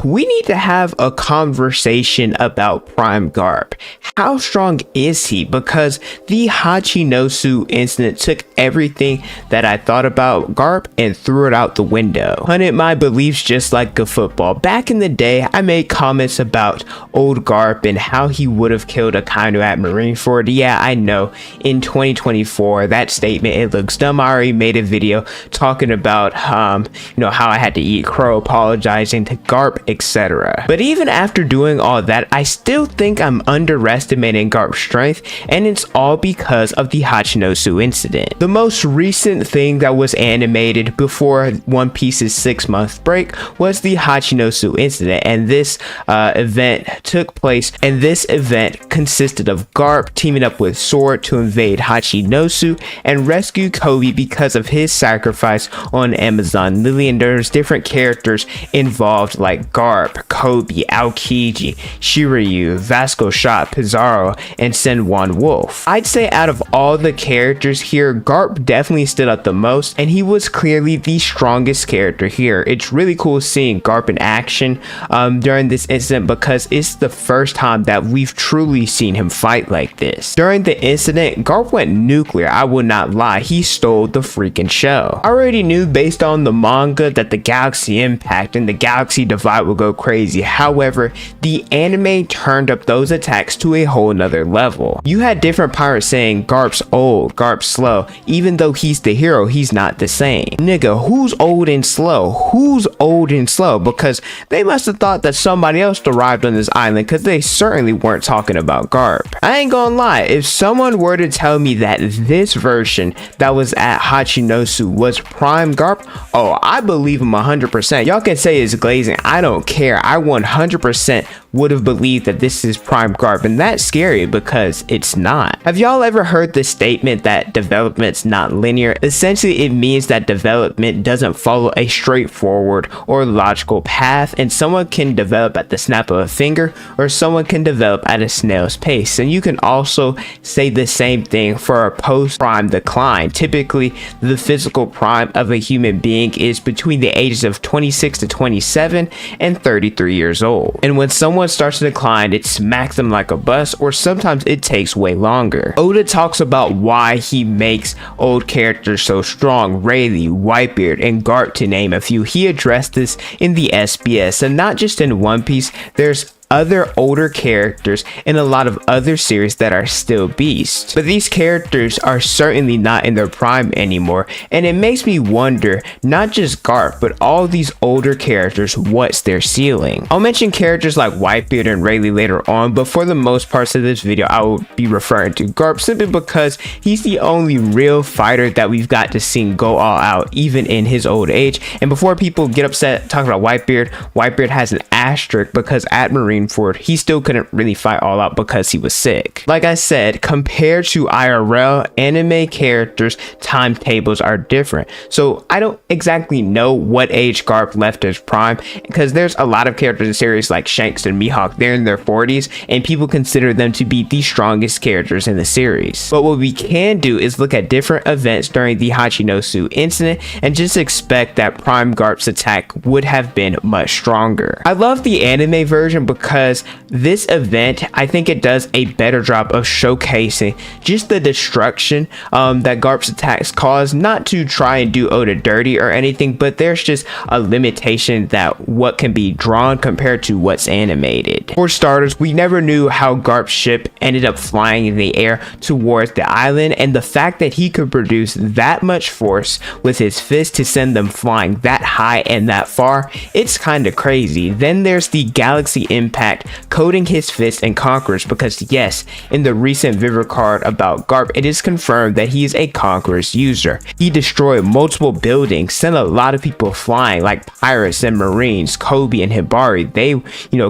We need to have a conversation about Prime Garp. How strong is he? Because the Hachinosu incident took everything that I thought about Garp and threw it out the window. Hunted my beliefs just like a football. Back in the day, I made comments about old Garp and how he would have killed Akainu at Marineford. Yeah, I know. In 2024, that statement, it looks dumb. I already made a video talking about, how I had to eat crow, apologizing to Garp, etc. But even after doing all that, I still think I'm underestimating Garp's strength, and it's all because of the Hachinosu incident. The most recent thing that was animated before One Piece's 6-month break was the Hachinosu incident, and this event took place, and this event consisted of Garp teaming up with Sword to invade Hachinosu and rescue Koby because of his sacrifice on Amazon Lily, and there's different characters involved like Garp, Koby, Aokiji, Shiryu, Vasco Shot, Pizarro, and Senwan Wolf. I'd say out of all the characters here, Garp definitely stood out the most, and he was clearly the strongest character here. It's really cool seeing Garp in action during this incident because it's the first time that we've truly seen him fight like this. During the incident, Garp went nuclear. I will not lie, he stole the freaking show. I already knew based on the manga that the Galaxy Impact and the Galaxy Divide would go crazy. However, the anime turned up those attacks to a whole nother level. You had different pirates saying Garp's old, Garp's slow. Even though he's the hero, he's not the same. Nigga, who's old and slow? Who's old and slow? Because they must have thought that somebody else arrived on this island, because they certainly weren't talking about Garp. I ain't gonna lie, if someone were to tell me that this version that was at Hachinosu was Prime Garp, oh, I believe him 100%. Y'all can say it's glazing, I don't care. I 100% would have believed that this is Prime Garp, and that's scary because it's not. Have y'all ever heard the statement that development's not linear? Essentially, it means that development doesn't follow a straightforward or logical path, and someone can develop at the snap of a finger, or someone can develop at a snail's pace. And you can also say the same thing for a post-prime decline. Typically, the physical prime of a human being is between the ages of 26 to 27 and 33 years old. And when someone starts to decline, it smacks them like a bus, or sometimes it takes way longer. Oda talks about why he makes old characters so strong, Rayleigh, Whitebeard, and Garp to name a few. He addressed this in the SBS, and not just in One Piece. There's other older characters in a lot of other series that are still beasts, but these characters are certainly not in their prime anymore, and it makes me wonder, not just Garp, but all these older characters, what's their ceiling? I'll mention characters like Whitebeard and Rayleigh later on, but for the most parts of this video I will be referring to Garp simply because he's the only real fighter that we've got to see go all out even in his old age. And before people get upset talking about Whitebeard has an asterisk because at Marineford he still couldn't really fight all out because he was sick. Like I said, compared to IRL, anime characters' timetables are different, so I don't exactly know what age Garp left his prime, because there's a lot of characters in series like Shanks and Mihawk, they're in their 40s and people consider them to be the strongest characters in the series. But what we can do is look at different events during the Hachinosu incident and just expect that Prime Garp's attack would have been much stronger. I love the anime version because this event, I think it does a better job of showcasing just the destruction that Garp's attacks cause. Not to try and do Oda dirty or anything, but there's just a limitation that what can be drawn compared to what's animated. For starters, we never knew how Garp's ship ended up flying in the air towards the island, and the fact that he could produce that much force with his fist to send them flying that high and that far, it's kind of crazy. Then there's the Galaxy Impact coding his fist and conquerors, because yes, in the recent Viver card about Garp, it is confirmed that he is a conquerors user. He destroyed multiple buildings, sent a lot of people flying like pirates and marines. Koby and Hibari, they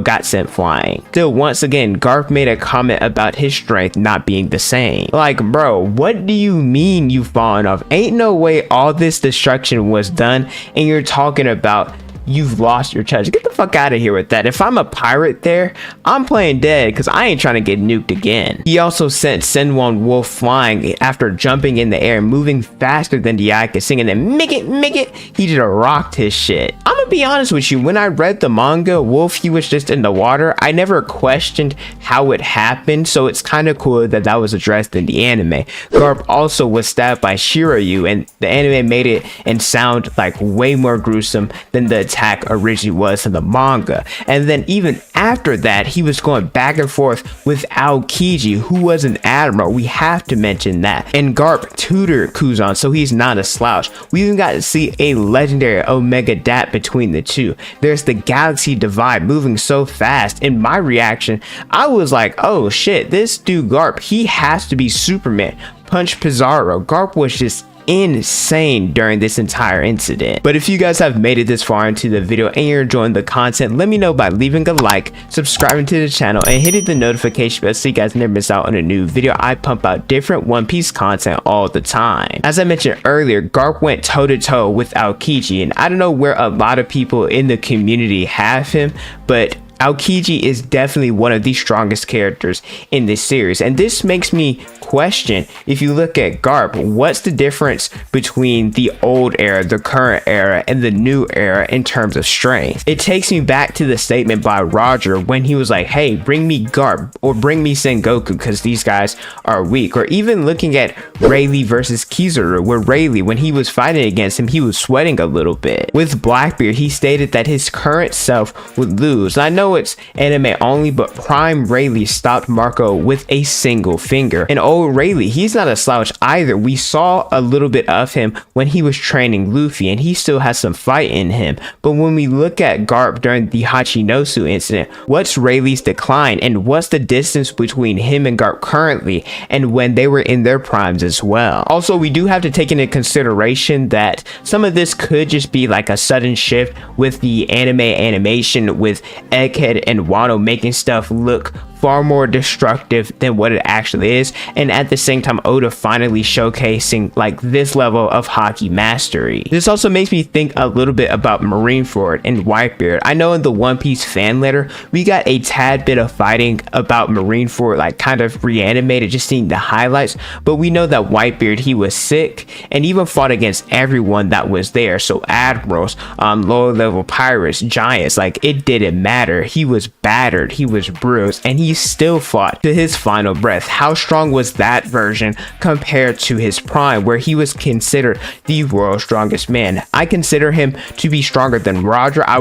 got sent flying. Still, once again, Garp made a comment about his strength not being the same. Like, bro, what do you mean you've fallen off? Ain't no way all this destruction was done and you're talking about you've lost your touch. Get the fuck out of here with that. If I'm a pirate there, I'm playing dead because I ain't trying to get nuked again. He also sent Senwon Wolf flying after jumping in the air, moving faster than Diaka, singing that Miggit. He just rocked his shit. I'm gonna be honest with you, when I read the manga, Wolf, he was just in the water. I never questioned how it happened, so it's kind of cool that that was addressed in the anime. Garp also was stabbed by Shiryu, and the anime made it and sound like way more gruesome than the attack originally was in the manga. And then even after that, he was going back and forth with Aokiji, who was an admiral. We have to mention that. And Garp tutored Kuzan, so he's not a slouch. We even got to see a legendary Omega Dat between the two. There's the galaxy divide moving so fast. In my reaction, I was like, oh shit, this dude Garp, he has to be Superman. Punch Pizarro. Garp was just insane during this entire incident. But if you guys have made it this far into the video and you're enjoying the content, let me know by leaving a like, subscribing to the channel, and hitting the notification bell so you guys never miss out on a new video. I pump out different One Piece content all the time. As I mentioned earlier, Garp went toe-to-toe with Aokiji, and I don't know where a lot of people in the community have him, but Aokiji is definitely one of the strongest characters in this series, and this makes me question, if you look at Garp, what's the difference between the old era, the current era, and the new era in terms of strength? It takes me back to the statement by Roger when he was like, hey, bring me Garp or bring me Sengoku because these guys are weak. Or even looking at Rayleigh versus Kizaru, where Rayleigh, when he was fighting against him, he was sweating a little bit. With Blackbeard, he stated that his current self would lose. And I know it's anime only, but Prime Rayleigh stopped Marco with a single finger. And old Rayleigh, he's not a slouch either. We saw a little bit of him when he was training Luffy, and he still has some fight in him. But when we look at Garp during the Hachinosu incident, what's Rayleigh's decline, and what's the distance between him and Garp currently and when they were in their primes as well? Also, we do have to take into consideration that some of this could just be like a sudden shift with the anime animation, with Egghead and Wano making stuff look far more destructive than what it actually is, and at the same time Oda finally showcasing like this level of hockey mastery. This also makes me think a little bit about Marineford and Whitebeard. I know in the One Piece fan letter we got a tad bit of fighting about Marineford, like kind of reanimated, just seeing the highlights, but we know that Whitebeard, he was sick and even fought against everyone that was there. So admirals, lower level pirates, giants, like it didn't matter. He was battered, he was bruised, and he still fought to his final breath. How strong was that version compared to his prime, where he was considered the world's strongest man? I consider him to be stronger than Roger. I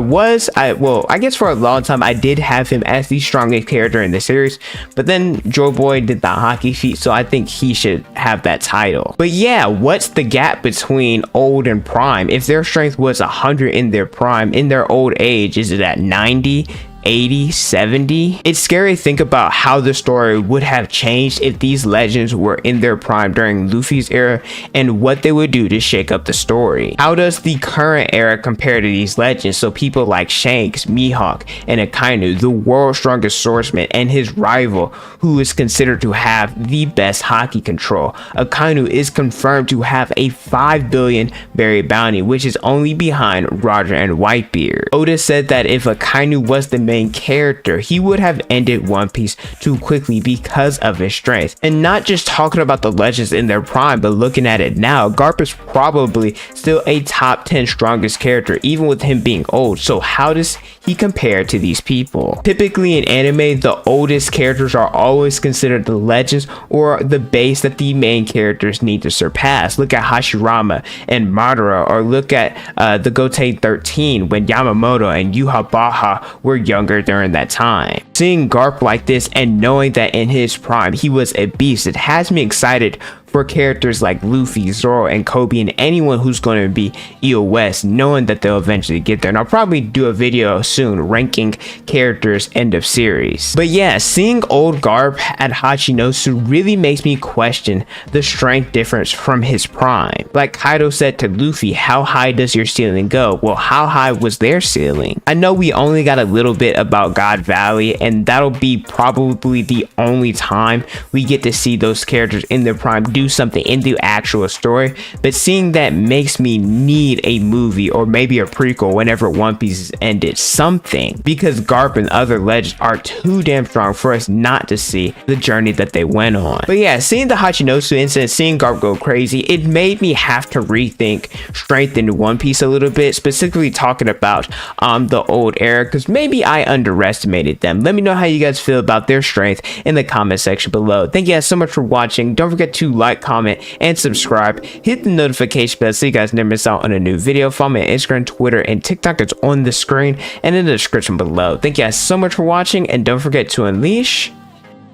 guess for a long time I did have him as the strongest character in the series, but then Joe Boy did the hockey feat, so I think he should have that title. But yeah, what's the gap between old and prime? If their strength was 100 in their prime, in their old age, is it at 90? 80, 70? It's scary to think about how the story would have changed if these legends were in their prime during Luffy's era, and what they would do to shake up the story. How does the current era compare to these legends? So people like Shanks, Mihawk, and Akainu, the world's strongest swordsman, and his rival, who is considered to have the best hockey control. Akainu is confirmed to have a 5 billion berry bounty, which is only behind Roger and Whitebeard. Oda said that if Akainu was the main character, he would have ended One Piece too quickly because of his strength. And not just talking about the legends in their prime, but looking at it now, Garp is probably still a top 10 strongest character, even with him being old. So how does he compare to these people? Typically in anime, the oldest characters are always considered the legends or the base that the main characters need to surpass. Look at Hashirama and Madara, or look at the Goten 13 when Yamamoto and Yhwach were young during that time. Seeing Garp like this and knowing that in his prime he was a beast, it has me excited for characters like Luffy, Zoro, and Koby, and anyone who's going to be EOS, knowing that they'll eventually get there. And I'll probably do a video soon ranking characters end of series. But yeah, seeing old Garp at Hachinosu really makes me question the strength difference from his prime. Like Kaido said to Luffy, how high does your ceiling go? Well, how high was their ceiling? I know we only got a little bit about God Valley, and that'll be probably the only time we get to see those characters in their prime do do something in the actual story, but seeing that makes me need a movie or maybe a prequel whenever One Piece is ended, something, because Garp and other legends are too damn strong for us not to see the journey that they went on. But yeah, seeing the Hachinosu incident, seeing Garp go crazy, it made me have to rethink strength in One Piece a little bit, specifically talking about the old era, because maybe I underestimated them. Let me know how you guys feel about their strength in the comment section below. Thank you guys so much for watching. Don't forget to like, comment, and subscribe. Hit the notification bell so you guys never miss out on a new video. Follow me on Instagram, Twitter, and TikTok. It's on the screen and in the description below. Thank you guys so much for watching, and don't forget to unleash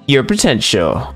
your potential.